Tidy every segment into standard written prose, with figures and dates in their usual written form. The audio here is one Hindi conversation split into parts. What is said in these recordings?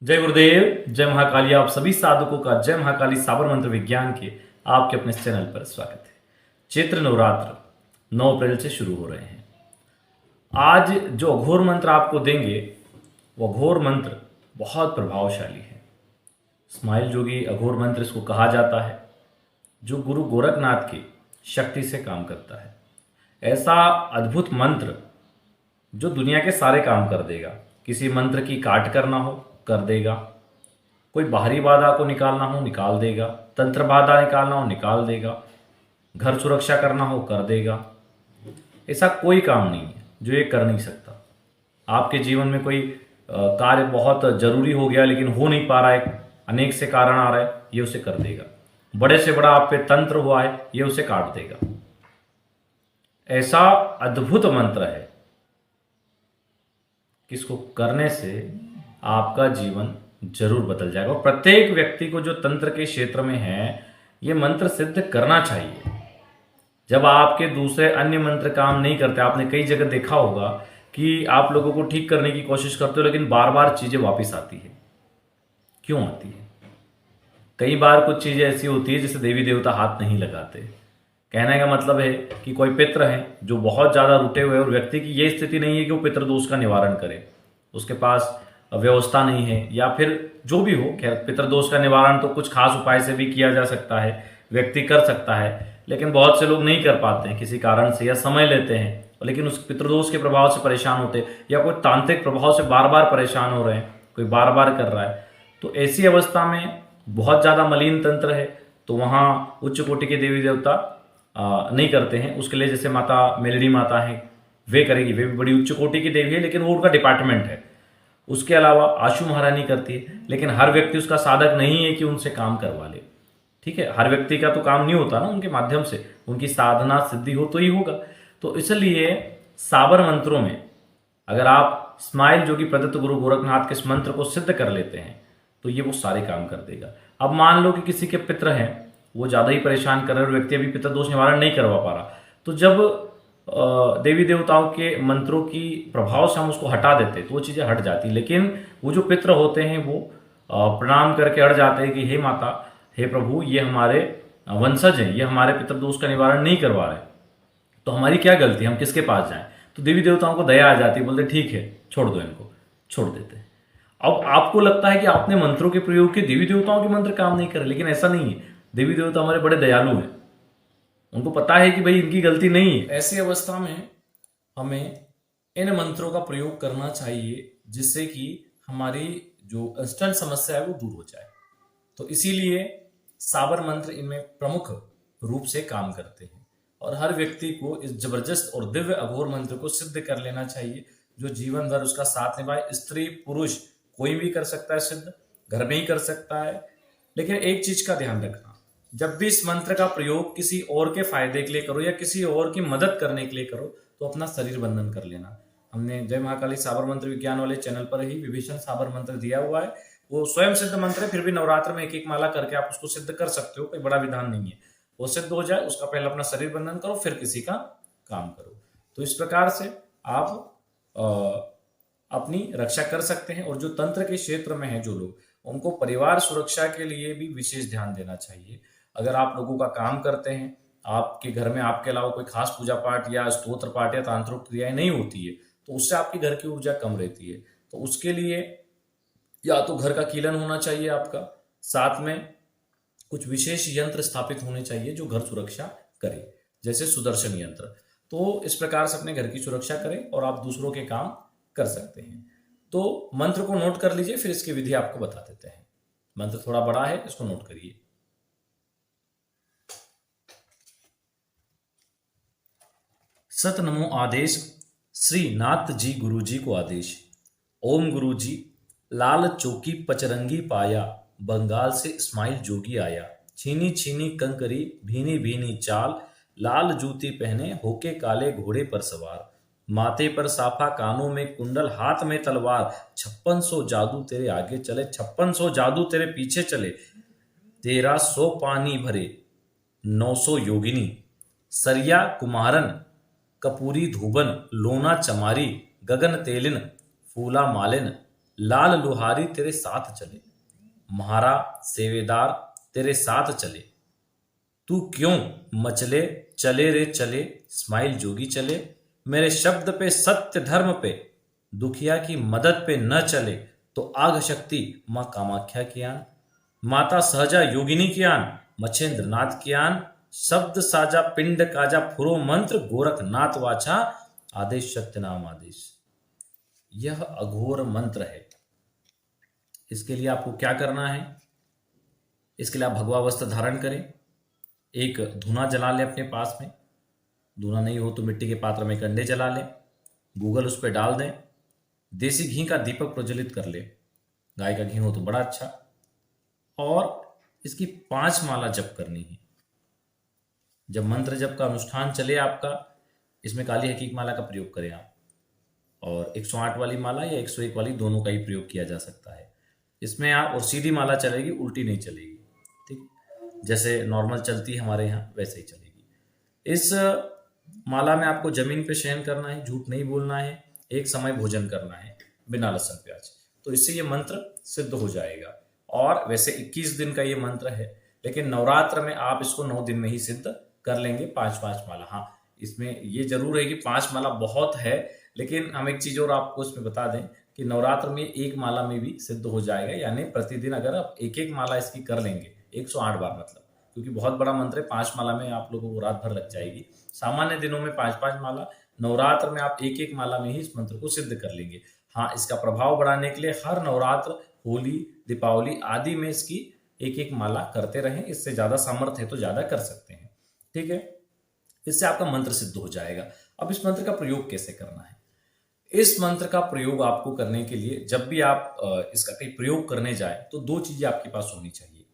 जय गुरुदेव, जय महाकाली। आप सभी साधकों का जय महाकाली साबर मंत्र विज्ञान के आपके अपने इस चैनल पर स्वागत है। चैत्र नवरात्र 9 अप्रैल से शुरू हो रहे हैं। आज जो अघोर मंत्र आपको देंगे वो अघोर मंत्र बहुत प्रभावशाली है। स्माइल जोगी अघोर मंत्र इसको कहा जाता है, जो गुरु गोरखनाथ की शक्ति से काम करता है। ऐसा अद्भुत मंत्र जो दुनिया के सारे काम कर देगा। किसी मंत्र की काट करना हो कर देगा, कोई बाहरी बाधा को निकालना हो निकाल देगा, तंत्र बाधा निकालना हो निकाल देगा, घर सुरक्षा करना हो कर देगा। ऐसा कोई काम नहीं है जो ये कर नहीं सकता। आपके जीवन में कोई कार्य बहुत जरूरी हो गया लेकिन हो नहीं पा रहा है, अनेक से कारण आ रहा है, ये उसे कर देगा। बड़े से बड़ा आप पे तंत्र हुआ है, ये उसे काट देगा। ऐसा अद्भुत मंत्र है कि इसको करने से आपका जीवन जरूर बदल जाएगा। और प्रत्येक व्यक्ति को जो तंत्र के क्षेत्र में है, ये मंत्र सिद्ध करना चाहिए। जब आपके दूसरे अन्य मंत्र काम नहीं करते, आपने कई जगह देखा होगा कि आप लोगों को ठीक करने की कोशिश करते हो लेकिन बार बार चीजें वापस आती है। क्यों आती है? कई बार कुछ चीजें ऐसी होती है जिसे देवी देवता हाथ नहीं लगाते। कहने का मतलब है कि कोई पितृ है जो बहुत ज्यादा रुटे हुए और व्यक्ति की ये स्थिति नहीं है कि वो पितृदोष का निवारण करे, उसके पास व्यवस्था नहीं है या फिर जो भी हो। खैर, पितृदोष का निवारण तो कुछ खास उपाय से भी किया जा सकता है, व्यक्ति कर सकता है, लेकिन बहुत से लोग नहीं कर पाते हैं किसी कारण से या समय लेते हैं, लेकिन उस पितृदोष के प्रभाव से परेशान होते हैं या कोई तांत्रिक प्रभाव से बार बार परेशान हो रहे हैं, कोई बार बार कर रहा है। तो ऐसी अवस्था में बहुत ज़्यादा मलिन तंत्र है तो वहाँ उच्च कोटि के देवी देवता नहीं करते हैं। उसके लिए जैसे माता मेलडी माता है, वे करेगी, वे भी बड़ी उच्च कोटि की देवी है लेकिन वो उनका डिपार्टमेंट है। उसके अलावा आशु महारानी करती है, लेकिन हर व्यक्ति उसका साधक नहीं है कि उनसे काम करवा ले। ठीक है, हर व्यक्ति का तो काम नहीं होता ना, उनके माध्यम से उनकी साधना सिद्धि हो तो ही होगा। तो इसलिए साबर मंत्रों में अगर आप स्माइल जोगी प्रदत्त गुरु गोरखनाथ के इस मंत्र को सिद्ध कर लेते हैं तो ये वो सारे काम कर देगा। अब मान लो कि किसी के पितृ हैं, वो ज़्यादा ही परेशान कर रहे हैं और व्यक्ति अभी पितृदोष निवारण नहीं करवा पा रहा, तो जब देवी देवताओं के मंत्रों की प्रभाव से हम उसको हटा देते तो वो चीज़ें हट जाती। लेकिन वो जो पितृ होते हैं वो प्रणाम करके हट जाते हैं कि हे माता, हे प्रभु, ये हमारे वंशज हैं, ये हमारे पितृदोष का निवारण नहीं करवा रहे, तो हमारी क्या गलती, हम किसके पास जाएं? तो देवी देवताओं को दया आ जाती है, बोलते ठीक है छोड़ दो इनको, छोड़ देते हैं। अब आपको लगता है कि आपने मंत्रों के प्रयोग के देवी देवताओं के मंत्र काम नहीं करे, लेकिन ऐसा नहीं है। देवी देवता हमारे बड़े दयालु हैं, उनको पता है कि भाई इनकी गलती नहीं है। ऐसी अवस्था में हमें इन मंत्रों का प्रयोग करना चाहिए जिससे कि हमारी जो इंस्टेंट समस्या है वो दूर हो जाए। तो इसीलिए साबर मंत्र इनमें प्रमुख रूप से काम करते हैं और हर व्यक्ति को इस जबरदस्त और दिव्य अघोर मंत्र को सिद्ध कर लेना चाहिए, जो जीवन भर उसका साथ निभाए। स्त्री पुरुष कोई भी कर सकता है सिद्ध, घर में ही कर सकता है। लेकिन एक चीज का ध्यान रखना, जब भी इस मंत्र का प्रयोग किसी और के फायदे के लिए करो या किसी और की मदद करने के लिए करो तो अपना शरीर बंधन कर लेना। हमने जय महाकाली साबर मंत्र विज्ञान वाले चैनल पर ही विभीषण साबर मंत्र दिया हुआ है। वो स्वयं सिद्ध मंत्र है, फिर भी नवरात्र में एक एक माला करके आप उसको सिद्ध कर सकते हो, कोई बड़ा विधान नहीं है। वो सिद्ध हो जाए उसका पहले अपना शरीर बंधन करो, फिर किसी का काम करो। तो इस प्रकार से आप अपनी रक्षा कर सकते हैं। और जो तंत्र के क्षेत्र में है जो लोग, उनको परिवार सुरक्षा के लिए भी विशेष ध्यान देना चाहिए। अगर आप लोगों का काम करते हैं, आपके घर में आपके अलावा कोई खास पूजा पाठ या स्तोत्र पाठ या तांत्रिक क्रियाएं नहीं होती है तो उससे आपके घर की ऊर्जा कम रहती है। तो उसके लिए या तो घर का कीलन होना चाहिए आपका, साथ में कुछ विशेष यंत्र स्थापित होने चाहिए जो घर सुरक्षा करे, जैसे सुदर्शन यंत्र। तो इस प्रकार से अपने घर की सुरक्षा करें और आप दूसरों के काम कर सकते हैं। तो मंत्र को नोट कर लीजिए, फिर इसकी विधि आपको बता देते हैं। मंत्र थोड़ा बड़ा है, इसको नोट करिए। सत नमो आदेश, श्री नाथ जी गुरु जी को आदेश। ओम गुरु जी, लाल चौकी पचरंगी पाया, बंगाल से इस्माइल जोगी आया। छीनी छीनी कंकरी, भीनी भीनी चाल, लाल जूती पहने होके काले घोड़े पर सवार। माथे पर साफा, कानों में कुंडल, हाथ में तलवार। 5600 जादू तेरे आगे चले, 5600 जादू तेरे पीछे चले। 1300 पानी भरे, 900 योगिनी। सरिया कुमारन, कपूरी धूबन, लोना चमारी, गगन तेलिन, फूला मालिन, लाल लुहारी तेरे साथ चले, म्हारा सेवेदार तेरे साथ चले, तू क्यों मचले, चले रे चले, स्माइल जोगी चले, मेरे शब्द पे सत्य धर्म पे, दुखिया की मदद पे न चले, तो आग शक्ति माँ कामाख्या की आन, माता सहजा योगिनी की आन, मच्छेंद्र नाथ की आन, शब्द साजा पिंड काजा फुरो मंत्र, गोरखनाथ वाचा आदेश सत्य नाम आदेश। यह अघोर मंत्र है। इसके लिए आपको क्या करना है? इसके लिए आप भगवा वस्त्र धारण करें, एक धूना जला लें अपने पास में, धूना नहीं हो तो मिट्टी के पात्र में कंडे जला लें, गूगल उस पर डाल दें, देसी घी का दीपक प्रज्वलित कर लें, गाय का घी हो तो बड़ा अच्छा, और इसकी 5 माला जप करनी है। जब मंत्र जप का अनुष्ठान चले आपका, इसमें काली हकीक माला का प्रयोग करें आप, और 108 वाली माला या 101 वाली दोनों का ही प्रयोग किया जा सकता है इसमें आप। और सीधी माला चलेगी, उल्टी नहीं चलेगी, ठीक, जैसे नॉर्मल चलती है हमारे यहाँ वैसे ही चलेगी। इस माला में आपको जमीन पे शयन करना है, झूठ नहीं बोलना है, एक समय भोजन करना है बिना लहसुन प्याज, तो इससे ये मंत्र सिद्ध हो जाएगा। और वैसे 21 दिन का ये मंत्र है, लेकिन नवरात्र में आप इसको 9 दिन में ही सिद्ध कर लेंगे, 5-5 माला। हाँ, इसमें ये जरूर है कि 5 माला बहुत है, लेकिन हम एक चीज और आपको इसमें बता दें कि नवरात्र में एक माला में भी सिद्ध हो जाएगा, यानी प्रतिदिन अगर आप एक एक माला इसकी कर लेंगे 108 बार, मतलब क्योंकि बहुत बड़ा मंत्र है, 5 माला में आप लोगों को रात भर लग जाएगी। सामान्य दिनों में 5-5 माला, नवरात्र में आप एक एक माला में ही इस मंत्र को सिद्ध कर लेंगे। हाँ, इसका प्रभाव बढ़ाने के लिए हर नवरात्र, होली, दीपावली आदि में इसकी एक एक माला करते रहें। इससे ज्यादा सामर्थ्य है तो ज्यादा कर सकते हैं, ठीक है। इससे आपका मंत्र सिद्ध हो जाएगा। अब इस मंत्र का प्रयोग कैसे करना है? इस मंत्र का प्रयोग आपको करने के लिए, जब भी आप इसका कहीं प्रयोग करने जाए तो 2 चीजें आपके पास होनी चाहिए।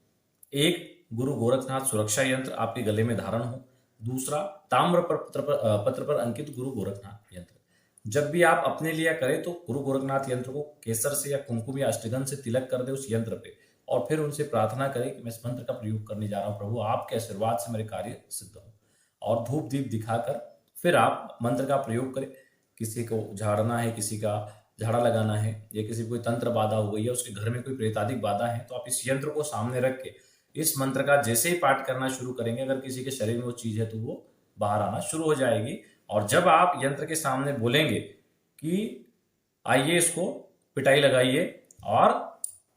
एक, गुरु गोरखनाथ सुरक्षा यंत्र आपके गले में धारण हो। दूसरा, ताम्र पत्र पर अंकित गुरु गोरखनाथ यंत्र। जब भी आप अपने लिए करें तो गुरु गोरखनाथ यंत्र को केसर से या कुमकुम या अष्टगंध से तिलक कर दे उस यंत्र पे, और फिर उनसे प्रार्थना करें कि मैं इस मंत्र का प्रयोग करने जा रहा हूं, प्रभु आपके आशीर्वाद से मेरे कार्य सिद्ध हो, और धूप दीप दिखाकर फिर आप मंत्र का प्रयोग करें। किसी को झाड़ना है, किसी का झाड़ा लगाना है, या किसी को कोई तंत्र बाधा हो गई है, उसके घर में कोई प्रेतादिक बाधा है, तो आप इस यंत्र को सामने रख के इस मंत्र का जैसे ही पाठ करना शुरू करेंगे, अगर किसी के शरीर में वो चीज है तो वो बाहर आना शुरू हो जाएगी। और जब आप यंत्र के सामने बोलेंगे कि आइए इसको पिटाई लगाइए और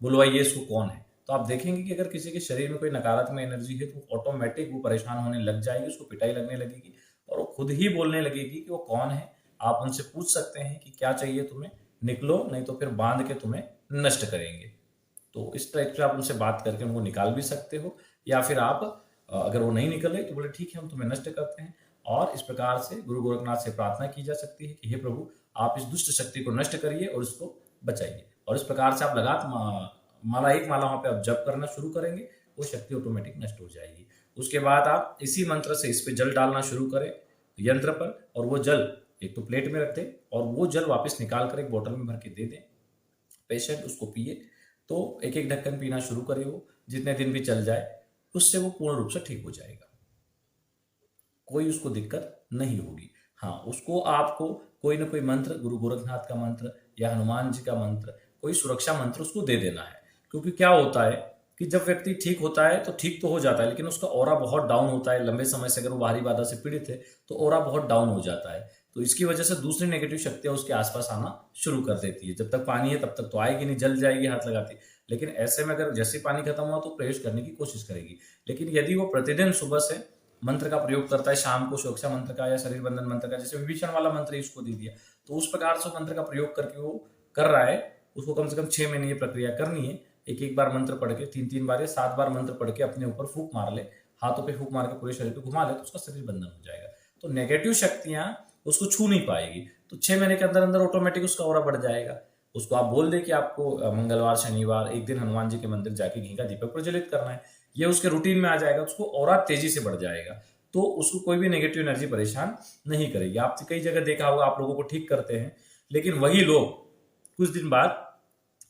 बुलवाइए इसको कौन है, तो आप देखेंगे कि अगर किसी के शरीर में कोई नकारात्मक एनर्जी है तो ऑटोमेटिक वो परेशान होने लग जाएगी, उसको पिटाई लगने लगेगी और वो खुद ही बोलने लगेगी कि वो कौन है। आप उनसे पूछ सकते हैं कि क्या चाहिए तुम्हें, निकलो, नहीं तो फिर बांध के तुम्हें नष्ट करेंगे। तो इस टाइप से आप उनसे बात करके उनको निकाल भी सकते हो, या फिर आप अगर वो नहीं निकले तो बोले ठीक है हम तुम्हें नष्ट करते हैं। और इस प्रकार से गुरु गोरखनाथ से प्रार्थना की जा सकती है कि हे प्रभु आप इस दुष्ट शक्ति को नष्ट करिए और इसको बचाइए। और इस प्रकार से आप माला एक माला वहां पे आप जप करना शुरू करेंगे, वो शक्ति ऑटोमेटिक नष्ट हो जाएगी। उसके बाद आप इसी मंत्र से इस पे जल डालना शुरू करें यंत्र पर, और वो जल एक तो प्लेट में रख दें और वो जल वापस निकाल कर एक बोतल में भर के दे दें, पेशेंट उसको पिए। तो एक एक ढक्कन पीना शुरू करे, वो जितने दिन भी चल जाए उससे वो पूर्ण रूप से ठीक हो जाएगा, कोई उसको दिक्कत नहीं होगी। हाँ, उसको आपको कोई ना कोई मंत्र, गुरु गोरखनाथ का मंत्र या हनुमान जी का मंत्र, कोई सुरक्षा मंत्र उसको दे देना है। क्योंकि क्या होता है कि जब व्यक्ति ठीक होता है तो ठीक तो हो जाता है, लेकिन उसका ऑरा बहुत डाउन होता है। लंबे समय से अगर वो बाहरी बाधा से पीड़ित है तो ऑरा बहुत डाउन हो जाता है, तो इसकी वजह से दूसरी नेगेटिव शक्तियां उसके आसपास आना शुरू कर देती है। जब तक पानी है तब तक तो आएगी नहीं, जल जाएगी हाथ लगाती, लेकिन ऐसे में अगर जैसे पानी खत्म हुआ तो प्रवेश करने की कोशिश करेगी। लेकिन यदि वो प्रतिदिन सुबह से मंत्र का प्रयोग करता है, शाम को सुरक्षा मंत्र का या शरीर बंधन मंत्र का, जैसे विभीषण वाला मंत्र ही उसको दे दिया, तो उस प्रकार से मंत्र का प्रयोग करके वो कर रहा है, उसको कम से कम 6 महीने ये प्रक्रिया करनी है। एक एक बार मंत्र पढ़ के 3-3 बार या 7 बार मंत्र पढ़ के अपने ऊपर फूंक मार ले, हाथों पे फूंक मार के पूरे शरीर पे घुमा ले, तो उसका शरीर बंधन हो जाएगा। तो नेगेटिव शक्तियां उसको छू नहीं पाएगी, तो 6 महीने के अंदर अंदर ऑटोमेटिक उसका ऑरा बढ़ जाएगा। उसको आप बोल दे कि आपको मंगलवार शनिवार एक दिन हनुमान जी के मंदिर जाके घी का दीपक प्रज्वलित करना है, ये उसके रूटीन में आ जाएगा, उसको ऑरा तेजी से बढ़ जाएगा, तो उसको कोई भी नेगेटिव एनर्जी परेशान नहीं करेगी। आपने कई जगह देखा होगा, आप लोगों को ठीक करते हैं, लेकिन वही लोग कुछ दिन बाद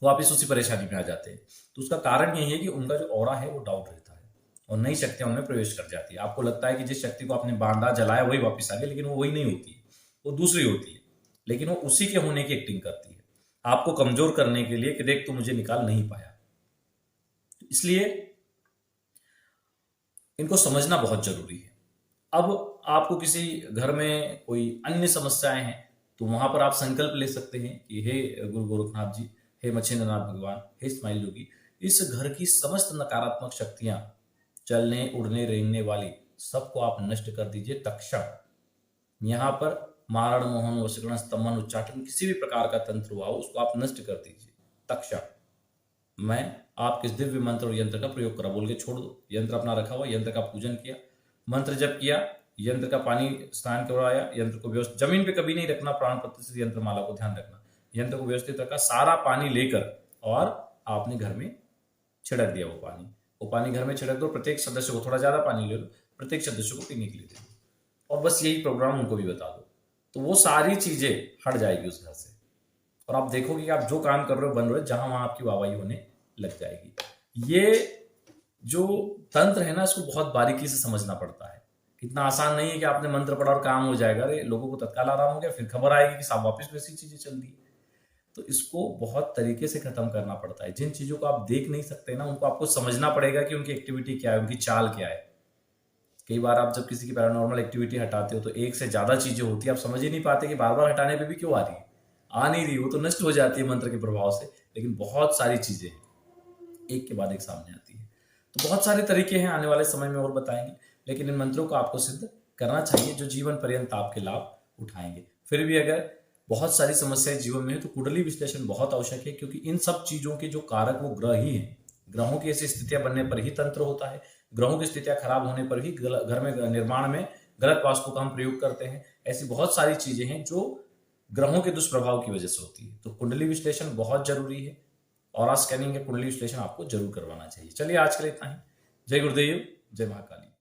वापस उसी परेशानी में आ जाते हैं। तो उसका कारण यही है कि उनका जो ऑरा है वो डाउन रहता है और नई शक्तियां उनमें प्रवेश कर जाती है। आपको लगता है कि जिस शक्ति को आपने बांधा जलाया वही वापस आ गई, लेकिन वो वही नहीं होती है, वो दूसरी होती है, लेकिन वो उसी के होने की एक्टिंग करती है। आपको कमजोर करने के लिए कि देख तू मुझे निकाल नहीं पाया। इसलिए इनको समझना बहुत जरूरी है। अब आपको किसी घर में कोई अन्य समस्याएं हैं तो वहां पर आप संकल्प ले सकते हैं कि हे गुरु गोरखनाथ जी, हे मच्छिंद्रनाथ भगवान, हे स्माइल योगी, इस घर की समस्त नकारात्मक शक्तियां, चलने उड़ने रेंगने वाली, सबको आप नष्ट कर दीजिए तत्क्षण। यहाँ पर मारण मोहन वशीकरण स्तंभन उच्चाटन किसी भी प्रकार का तंत्र हुआ हो उसको आप नष्ट कर दीजिए तत्क्षण। मैं आपके इस दिव्य मंत्र और यंत्र का प्रयोग करा बोल के छोड़ दो। यंत्र अपना रखा हुआ, यंत्र का पूजन किया, मंत्र जप किया, यंत्र का पानी स्नान करवाया, यंत्र को व्यवस्थित, जमीन पे कभी नहीं रखना, प्राण प्रतिष्ठित यंत्र माला को ध्यान रखना, यंत्र को व्यवस्थित रखा, सारा पानी लेकर और आपने घर में छिड़क दिया। वो पानी घर में छिड़क दो, प्रत्येक सदस्य को थोड़ा ज्यादा पानी ले लो, प्रत्येक सदस्य को पीने के लिए दे दो, और बस यही प्रोग्राम उनको भी बता दो, तो वो सारी चीजें हट जाएगी उस घर से, और आप देखोगे कि आप जो काम कर रहे हो बन रहे हो, जहां वहां आपकी वाहवाही होने लग जाएगी। ये जो तंत्र है ना, इसको बहुत बारीकी से समझना पड़ता है। इतना आसान नहीं है कि आपने मंत्र पढ़ा और काम हो जाएगा। अरे लोगों को तत्काल आराम हो गया, फिर खबर आएगी कि साहब वापस वैसी चीजें चल रही। तो इसको बहुत तरीके से खत्म करना पड़ता है। जिन चीजों को आप देख नहीं सकते ना, उनको आपको समझना पड़ेगा कि उनकी एक्टिविटी क्या है, उनकी चाल क्या है। कई बार आप जब किसी की पैरानॉर्मल एक्टिविटी हटाते हो तो एक से ज्यादा चीजें होती है, आप समझ ही नहीं पाते कि बार बार हटाने पे भी क्यों आ रही है, आ नहीं रही, वो तो नष्ट हो जाती है मंत्र के प्रभाव से, लेकिन बहुत सारी चीजें एक के बाद एक सामने आती है। तो बहुत सारे तरीके हैं, आने वाले समय में और बताएंगे, लेकिन इन मंत्रों को आपको सिद्ध करना चाहिए जो जीवन पर्यंत आपके लाभ उठाएंगे। फिर भी अगर बहुत सारी समस्याएं जीवन में है तो कुंडली विश्लेषण बहुत आवश्यक है, क्योंकि इन सब चीजों के जो कारक वो ग्रह ही हैं। ग्रहों की ऐसी स्थितियां बनने पर ही तंत्र होता है, ग्रहों की स्थितियां खराब होने पर ही घर में निर्माण में गलत वास्तु का हम प्रयोग करते हैं। ऐसी बहुत सारी चीजें हैं जो ग्रहों के दुष्प्रभाव की वजह से होती है। तो कुंडली विश्लेषण बहुत जरूरी है, और आज स्कैनिंग या कुंडली विश्लेषण आपको जरूर करवाना चाहिए। चलिए आज के लिए इतना ही। जय गुरुदेव, जय महाकाली।